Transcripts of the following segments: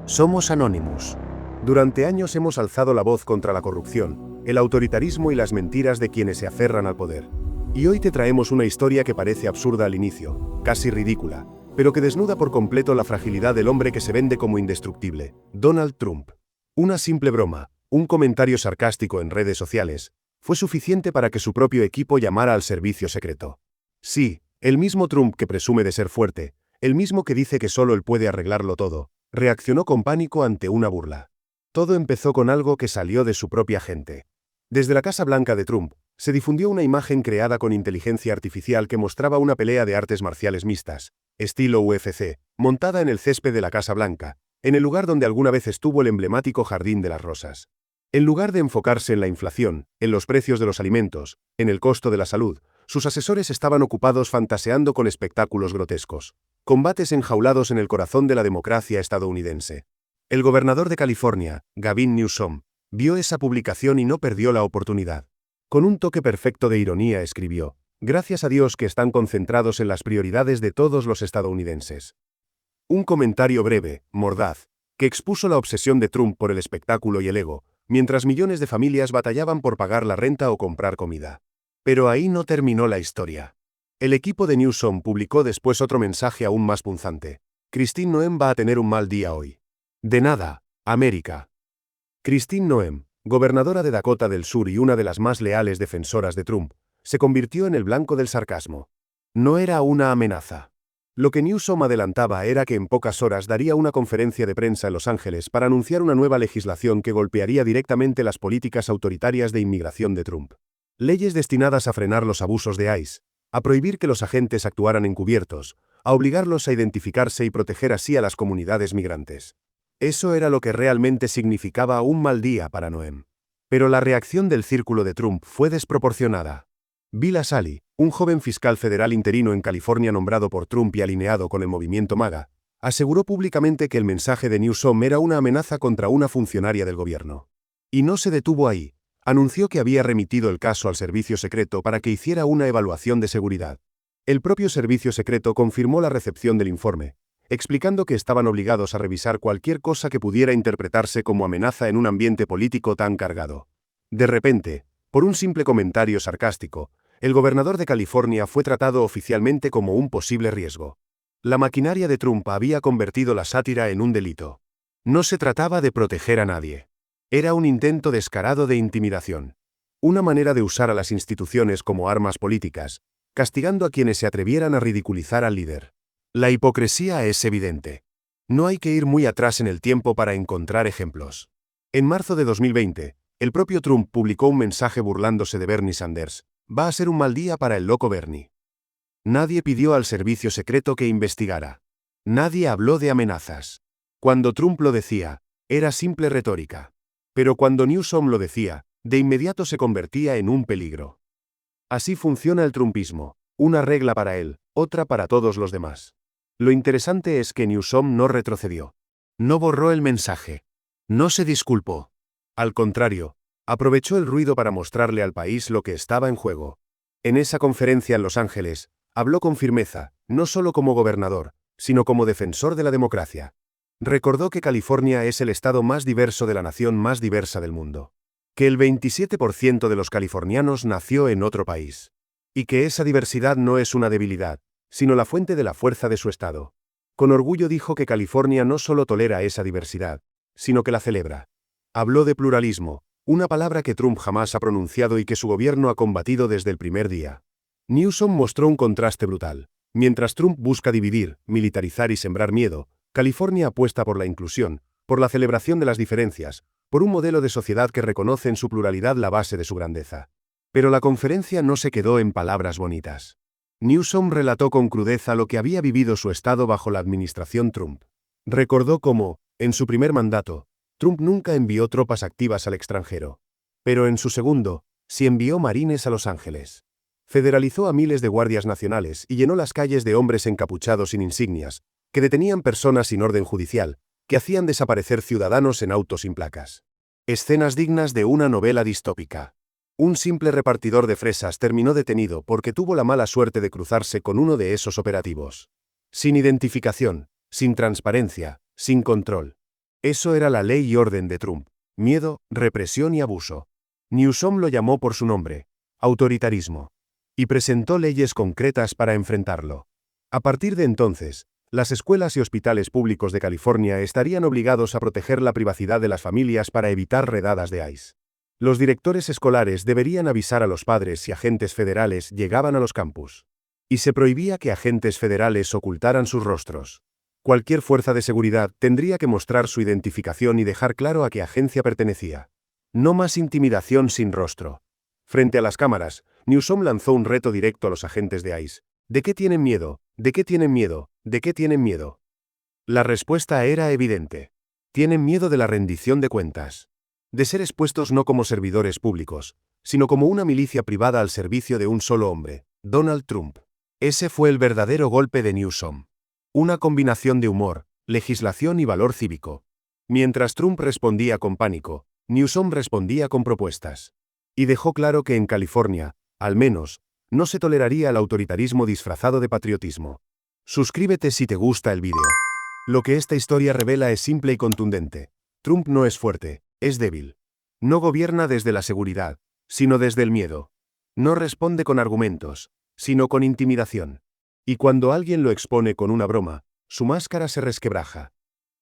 Somos Anonymous. Durante años hemos alzado la voz contra la corrupción, el autoritarismo y las mentiras de quienes se aferran al poder. Y hoy te traemos una historia que parece absurda al inicio, casi ridícula, pero que desnuda por completo la fragilidad del hombre que se vende como indestructible, Donald Trump. Una simple broma, un comentario sarcástico en redes sociales, fue suficiente para que su propio equipo llamara al servicio secreto. Sí, el mismo Trump que presume de ser fuerte, el mismo que dice que solo él puede arreglarlo todo, reaccionó con pánico ante una burla. Todo empezó con algo que salió de su propia gente. Desde la Casa Blanca de Trump, se difundió una imagen creada con inteligencia artificial que mostraba una pelea de artes marciales mixtas, estilo UFC, montada en el césped de la Casa Blanca, en el lugar donde alguna vez estuvo el emblemático Jardín de las Rosas. En lugar de enfocarse en la inflación, en los precios de los alimentos, en el costo de la salud, sus asesores estaban ocupados fantaseando con espectáculos grotescos. Combates enjaulados en el corazón de la democracia estadounidense. El gobernador de California, Gavin Newsom, vio esa publicación y no perdió la oportunidad. Con un toque perfecto de ironía escribió: «Gracias a Dios que están concentrados en las prioridades de todos los estadounidenses». Un comentario breve, mordaz, que expuso la obsesión de Trump por el espectáculo y el ego, mientras millones de familias batallaban por pagar la renta o comprar comida. Pero ahí no terminó la historia. El equipo de Newsom publicó después otro mensaje aún más punzante. Kristi Noem va a tener un mal día hoy. De nada, América. Kristi Noem, gobernadora de Dakota del Sur y una de las más leales defensoras de Trump, se convirtió en el blanco del sarcasmo. No era una amenaza. Lo que Newsom adelantaba era que en pocas horas daría una conferencia de prensa en Los Ángeles para anunciar una nueva legislación que golpearía directamente las políticas autoritarias de inmigración de Trump. Leyes destinadas a frenar los abusos de ICE, a prohibir que los agentes actuaran encubiertos, a obligarlos a identificarse y proteger así a las comunidades migrantes. Eso era lo que realmente significaba un mal día para Noem. Pero la reacción del círculo de Trump fue desproporcionada. Bill Asali, un joven fiscal federal interino en California nombrado por Trump y alineado con el movimiento MAGA, aseguró públicamente que el mensaje de Newsom era una amenaza contra una funcionaria del gobierno. Y no se detuvo ahí. Anunció que había remitido el caso al servicio secreto para que hiciera una evaluación de seguridad. El propio servicio secreto confirmó la recepción del informe, explicando que estaban obligados a revisar cualquier cosa que pudiera interpretarse como amenaza en un ambiente político tan cargado. De repente, por un simple comentario sarcástico, el gobernador de California fue tratado oficialmente como un posible riesgo. La maquinaria de Trump había convertido la sátira en un delito. No se trataba de proteger a nadie. Era un intento descarado de intimidación. Una manera de usar a las instituciones como armas políticas, castigando a quienes se atrevieran a ridiculizar al líder. La hipocresía es evidente. No hay que ir muy atrás en el tiempo para encontrar ejemplos. En marzo de 2020, el propio Trump publicó un mensaje burlándose de Bernie Sanders: «Va a ser un mal día para el loco Bernie». Nadie pidió al servicio secreto que investigara. Nadie habló de amenazas. Cuando Trump lo decía, era simple retórica. Pero cuando Newsom lo decía, de inmediato se convertía en un peligro. Así funciona el trumpismo, una regla para él, otra para todos los demás. Lo interesante es que Newsom no retrocedió. No borró el mensaje. No se disculpó. Al contrario, aprovechó el ruido para mostrarle al país lo que estaba en juego. En esa conferencia en Los Ángeles, habló con firmeza, no solo como gobernador, sino como defensor de la democracia. Recordó que California es el estado más diverso de la nación más diversa del mundo. Que el 27% de los californianos nació en otro país. Y que esa diversidad no es una debilidad, sino la fuente de la fuerza de su estado. Con orgullo dijo que California no solo tolera esa diversidad, sino que la celebra. Habló de pluralismo, una palabra que Trump jamás ha pronunciado y que su gobierno ha combatido desde el primer día. Newsom mostró un contraste brutal. Mientras Trump busca dividir, militarizar y sembrar miedo, California apuesta por la inclusión, por la celebración de las diferencias, por un modelo de sociedad que reconoce en su pluralidad la base de su grandeza. Pero la conferencia no se quedó en palabras bonitas. Newsom relató con crudeza lo que había vivido su estado bajo la administración Trump. Recordó cómo, en su primer mandato, Trump nunca envió tropas activas al extranjero. Pero en su segundo, sí envió marines a Los Ángeles. Federalizó a miles de guardias nacionales y llenó las calles de hombres encapuchados sin insignias, que detenían personas sin orden judicial, que hacían desaparecer ciudadanos en autos sin placas. Escenas dignas de una novela distópica. Un simple repartidor de fresas terminó detenido porque tuvo la mala suerte de cruzarse con uno de esos operativos. Sin identificación, sin transparencia, sin control. Eso era la ley y orden de Trump: miedo, represión y abuso. Newsom lo llamó por su nombre: autoritarismo. Y presentó leyes concretas para enfrentarlo. A partir de entonces, las escuelas y hospitales públicos de California estarían obligados a proteger la privacidad de las familias para evitar redadas de ICE. Los directores escolares deberían avisar a los padres si agentes federales llegaban a los campus. Y se prohibía que agentes federales ocultaran sus rostros. Cualquier fuerza de seguridad tendría que mostrar su identificación y dejar claro a qué agencia pertenecía. No más intimidación sin rostro. Frente a las cámaras, Newsom lanzó un reto directo a los agentes de ICE. ¿De qué tienen miedo? ¿De qué tienen miedo? ¿De qué tienen miedo? La respuesta era evidente. Tienen miedo de la rendición de cuentas. De ser expuestos no como servidores públicos, sino como una milicia privada al servicio de un solo hombre: Donald Trump. Ese fue el verdadero golpe de Newsom. Una combinación de humor, legislación y valor cívico. Mientras Trump respondía con pánico, Newsom respondía con propuestas. Y dejó claro que en California, al menos, no se toleraría el autoritarismo disfrazado de patriotismo. Suscríbete si te gusta el vídeo. Lo que esta historia revela es simple y contundente. Trump no es fuerte, es débil. No gobierna desde la seguridad, sino desde el miedo. No responde con argumentos, sino con intimidación. Y cuando alguien lo expone con una broma, su máscara se resquebraja.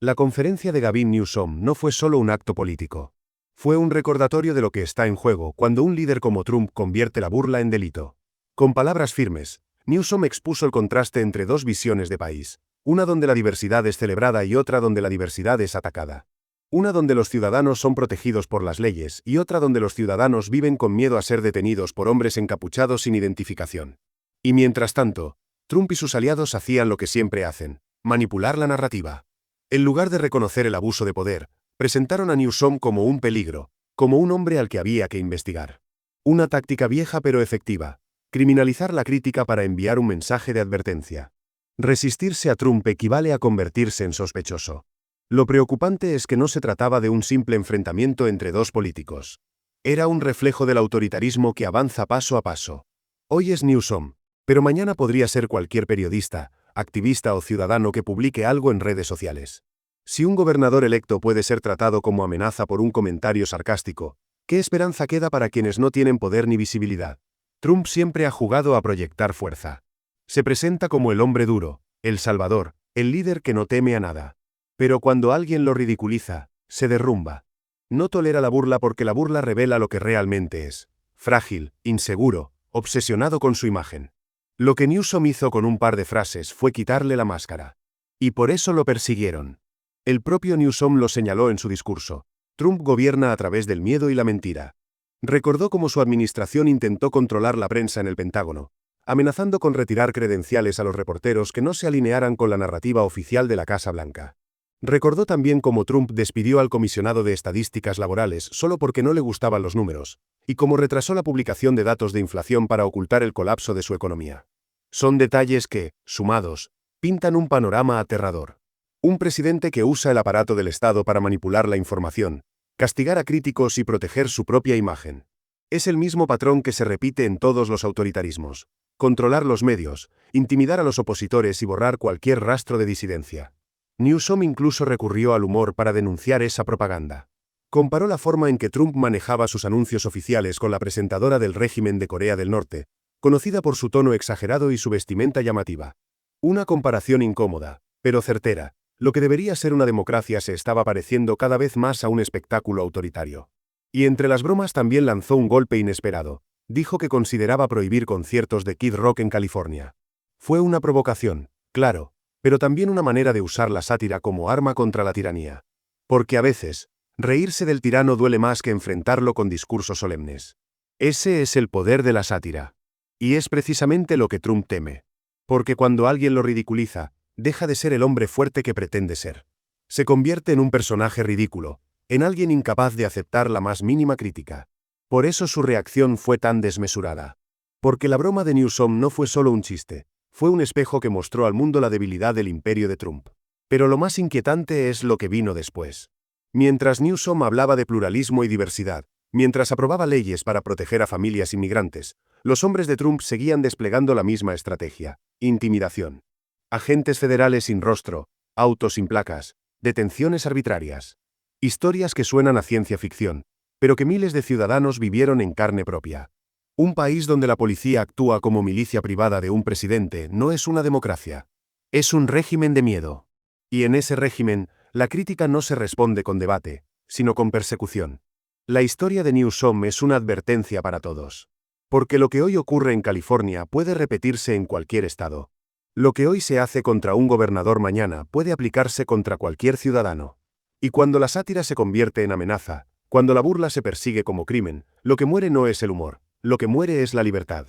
La conferencia de Gavin Newsom no fue solo un acto político. Fue un recordatorio de lo que está en juego cuando un líder como Trump convierte la burla en delito. Con palabras firmes, Newsom expuso el contraste entre dos visiones de país: una donde la diversidad es celebrada y otra donde la diversidad es atacada. Una donde los ciudadanos son protegidos por las leyes y otra donde los ciudadanos viven con miedo a ser detenidos por hombres encapuchados sin identificación. Y mientras tanto, Trump y sus aliados hacían lo que siempre hacen: manipular la narrativa. En lugar de reconocer el abuso de poder, presentaron a Newsom como un peligro, como un hombre al que había que investigar. Una táctica vieja pero efectiva: criminalizar la crítica para enviar un mensaje de advertencia. Resistirse a Trump equivale a convertirse en sospechoso. Lo preocupante es que no se trataba de un simple enfrentamiento entre dos políticos. Era un reflejo del autoritarismo que avanza paso a paso. Hoy es Newsom, pero mañana podría ser cualquier periodista, activista o ciudadano que publique algo en redes sociales. Si un gobernador electo puede ser tratado como amenaza por un comentario sarcástico, ¿qué esperanza queda para quienes no tienen poder ni visibilidad? Trump siempre ha jugado a proyectar fuerza. Se presenta como el hombre duro, el salvador, el líder que no teme a nada. Pero cuando alguien lo ridiculiza, se derrumba. No tolera la burla porque la burla revela lo que realmente es: frágil, inseguro, obsesionado con su imagen. Lo que Newsom hizo con un par de frases fue quitarle la máscara. Y por eso lo persiguieron. El propio Newsom lo señaló en su discurso: Trump gobierna a través del miedo y la mentira. Recordó cómo su administración intentó controlar la prensa en el Pentágono, amenazando con retirar credenciales a los reporteros que no se alinearan con la narrativa oficial de la Casa Blanca. Recordó también cómo Trump despidió al comisionado de estadísticas laborales solo porque no le gustaban los números, y cómo retrasó la publicación de datos de inflación para ocultar el colapso de su economía. Son detalles que, sumados, pintan un panorama aterrador. Un presidente que usa el aparato del Estado para manipular la información, castigar a críticos y proteger su propia imagen. Es el mismo patrón que se repite en todos los autoritarismos: controlar los medios, intimidar a los opositores y borrar cualquier rastro de disidencia. Newsom incluso recurrió al humor para denunciar esa propaganda. Comparó la forma en que Trump manejaba sus anuncios oficiales con la presentadora del régimen de Corea del Norte, conocida por su tono exagerado y su vestimenta llamativa. Una comparación incómoda, pero certera. Lo que debería ser una democracia se estaba pareciendo cada vez más a un espectáculo autoritario. Y entre las bromas también lanzó un golpe inesperado. Dijo que consideraba prohibir conciertos de Kid Rock en California. Fue una provocación, claro, pero también una manera de usar la sátira como arma contra la tiranía. Porque a veces, reírse del tirano duele más que enfrentarlo con discursos solemnes. Ese es el poder de la sátira. Y es precisamente lo que Trump teme. Porque cuando alguien lo ridiculiza, deja de ser el hombre fuerte que pretende ser. Se convierte en un personaje ridículo, en alguien incapaz de aceptar la más mínima crítica. Por eso su reacción fue tan desmesurada. Porque la broma de Newsom no fue solo un chiste, fue un espejo que mostró al mundo la debilidad del imperio de Trump. Pero lo más inquietante es lo que vino después. Mientras Newsom hablaba de pluralismo y diversidad, mientras aprobaba leyes para proteger a familias inmigrantes, los hombres de Trump seguían desplegando la misma estrategia: intimidación. Agentes federales sin rostro, autos sin placas, detenciones arbitrarias. Historias que suenan a ciencia ficción, pero que miles de ciudadanos vivieron en carne propia. Un país donde la policía actúa como milicia privada de un presidente no es una democracia. Es un régimen de miedo. Y en ese régimen, la crítica no se responde con debate, sino con persecución. La historia de Newsom es una advertencia para todos. Porque lo que hoy ocurre en California puede repetirse en cualquier estado. Lo que hoy se hace contra un gobernador mañana puede aplicarse contra cualquier ciudadano. Y cuando la sátira se convierte en amenaza, cuando la burla se persigue como crimen, lo que muere no es el humor, lo que muere es la libertad.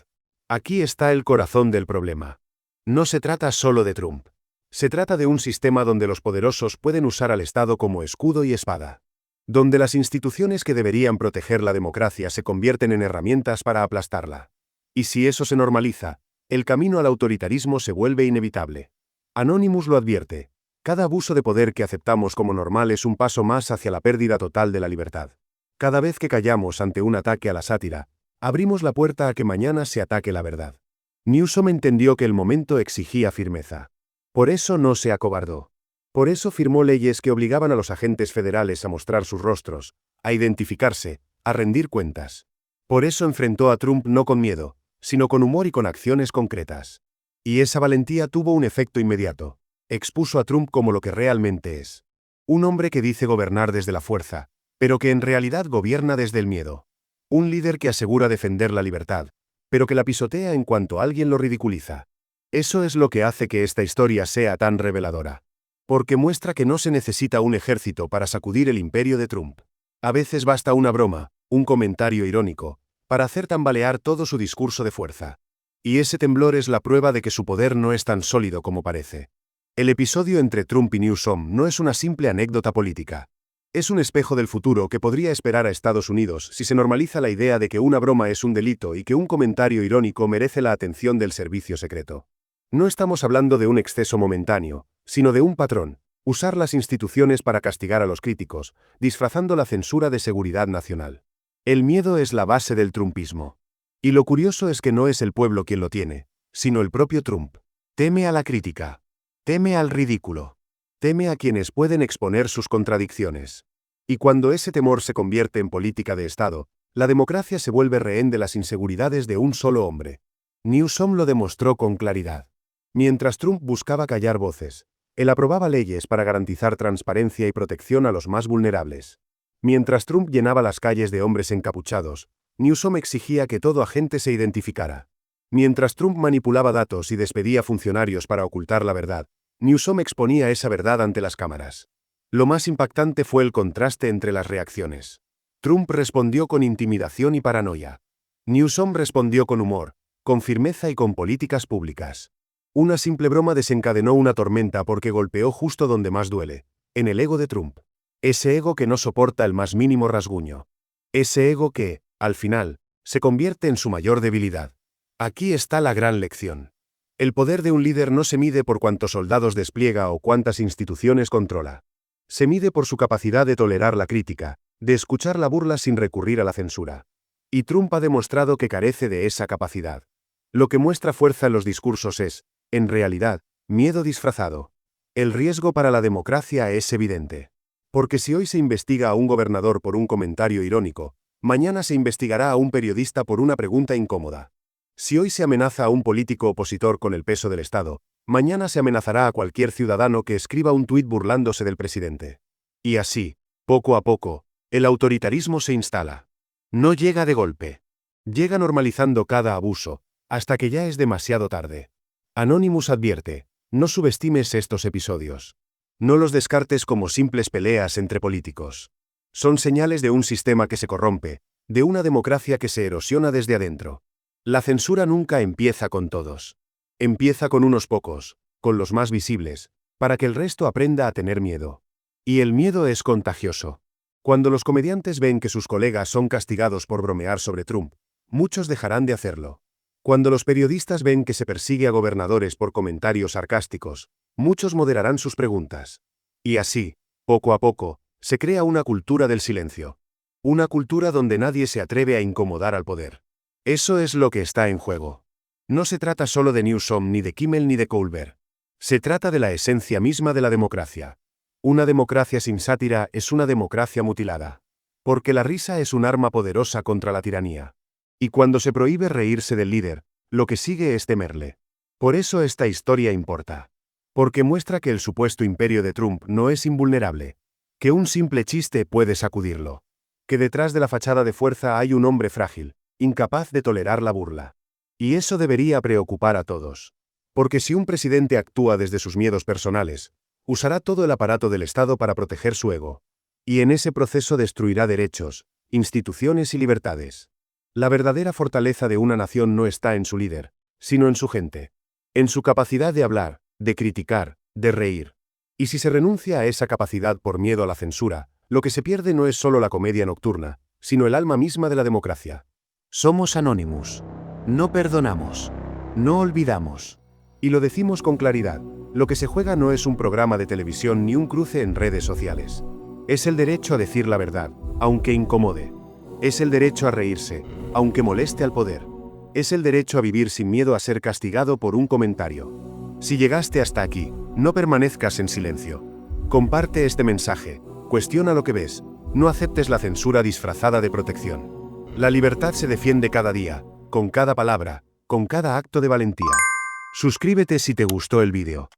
Aquí está el corazón del problema. No se trata solo de Trump. Se trata de un sistema donde los poderosos pueden usar al Estado como escudo y espada. Donde las instituciones que deberían proteger la democracia se convierten en herramientas para aplastarla. Y si eso se normaliza, el camino al autoritarismo se vuelve inevitable. Anonymous lo advierte. Cada abuso de poder que aceptamos como normal es un paso más hacia la pérdida total de la libertad. Cada vez que callamos ante un ataque a la sátira, abrimos la puerta a que mañana se ataque la verdad. Newsom entendió que el momento exigía firmeza. Por eso no se acobardó. Por eso firmó leyes que obligaban a los agentes federales a mostrar sus rostros, a identificarse, a rendir cuentas. Por eso enfrentó a Trump no con miedo, sino con humor y con acciones concretas. Y esa valentía tuvo un efecto inmediato. Expuso a Trump como lo que realmente es. Un hombre que dice gobernar desde la fuerza, pero que en realidad gobierna desde el miedo. Un líder que asegura defender la libertad, pero que la pisotea en cuanto alguien lo ridiculiza. Eso es lo que hace que esta historia sea tan reveladora. Porque muestra que no se necesita un ejército para sacudir el imperio de Trump. A veces basta una broma, un comentario irónico, para hacer tambalear todo su discurso de fuerza. Y ese temblor es la prueba de que su poder no es tan sólido como parece. El episodio entre Trump y Newsom no es una simple anécdota política. Es un espejo del futuro que podría esperar a Estados Unidos si se normaliza la idea de que una broma es un delito y que un comentario irónico merece la atención del servicio secreto. No estamos hablando de un exceso momentáneo, sino de un patrón: usar las instituciones para castigar a los críticos, disfrazando la censura de seguridad nacional. El miedo es la base del trumpismo. Y lo curioso es que no es el pueblo quien lo tiene, sino el propio Trump. Teme a la crítica. Teme al ridículo. Teme a quienes pueden exponer sus contradicciones. Y cuando ese temor se convierte en política de Estado, la democracia se vuelve rehén de las inseguridades de un solo hombre. Newsom lo demostró con claridad. Mientras Trump buscaba callar voces, él aprobaba leyes para garantizar transparencia y protección a los más vulnerables. Mientras Trump llenaba las calles de hombres encapuchados, Newsom exigía que todo agente se identificara. Mientras Trump manipulaba datos y despedía funcionarios para ocultar la verdad, Newsom exponía esa verdad ante las cámaras. Lo más impactante fue el contraste entre las reacciones. Trump respondió con intimidación y paranoia. Newsom respondió con humor, con firmeza y con políticas públicas. Una simple broma desencadenó una tormenta porque golpeó justo donde más duele, en el ego de Trump. Ese ego que no soporta el más mínimo rasguño. Ese ego que, al final, se convierte en su mayor debilidad. Aquí está la gran lección. El poder de un líder no se mide por cuántos soldados despliega o cuántas instituciones controla. Se mide por su capacidad de tolerar la crítica, de escuchar la burla sin recurrir a la censura. Y Trump ha demostrado que carece de esa capacidad. Lo que muestra fuerza en los discursos es, en realidad, miedo disfrazado. El riesgo para la democracia es evidente. Porque si hoy se investiga a un gobernador por un comentario irónico, mañana se investigará a un periodista por una pregunta incómoda. Si hoy se amenaza a un político opositor con el peso del Estado, mañana se amenazará a cualquier ciudadano que escriba un tuit burlándose del presidente. Y así, poco a poco, el autoritarismo se instala. No llega de golpe. Llega normalizando cada abuso, hasta que ya es demasiado tarde. Anonymous advierte: no subestimes estos episodios. No los descartes como simples peleas entre políticos. Son señales de un sistema que se corrompe, de una democracia que se erosiona desde adentro. La censura nunca empieza con todos. Empieza con unos pocos, con los más visibles, para que el resto aprenda a tener miedo. Y el miedo es contagioso. Cuando los comediantes ven que sus colegas son castigados por bromear sobre Trump, muchos dejarán de hacerlo. Cuando los periodistas ven que se persigue a gobernadores por comentarios sarcásticos, muchos moderarán sus preguntas. Y así, poco a poco, se crea una cultura del silencio. Una cultura donde nadie se atreve a incomodar al poder. Eso es lo que está en juego. No se trata solo de Newsom ni de Kimmel ni de Colbert. Se trata de la esencia misma de la democracia. Una democracia sin sátira es una democracia mutilada. Porque la risa es un arma poderosa contra la tiranía. Y cuando se prohíbe reírse del líder, lo que sigue es temerle. Por eso esta historia importa. Porque muestra que el supuesto imperio de Trump no es invulnerable. Que un simple chiste puede sacudirlo. Que detrás de la fachada de fuerza hay un hombre frágil, incapaz de tolerar la burla. Y eso debería preocupar a todos. Porque si un presidente actúa desde sus miedos personales, usará todo el aparato del Estado para proteger su ego. Y en ese proceso destruirá derechos, instituciones y libertades. La verdadera fortaleza de una nación no está en su líder, sino en su gente. En su capacidad de hablar, de criticar, de reír. Y si se renuncia a esa capacidad por miedo a la censura, lo que se pierde no es solo la comedia nocturna, sino el alma misma de la democracia. Somos Anonymous. No perdonamos. No olvidamos. Y lo decimos con claridad, lo que se juega no es un programa de televisión ni un cruce en redes sociales. Es el derecho a decir la verdad, aunque incomode. Es el derecho a reírse, aunque moleste al poder. Es el derecho a vivir sin miedo a ser castigado por un comentario. Si llegaste hasta aquí, no permanezcas en silencio. Comparte este mensaje, cuestiona lo que ves, no aceptes la censura disfrazada de protección. La libertad se defiende cada día, con cada palabra, con cada acto de valentía. Suscríbete si te gustó el vídeo.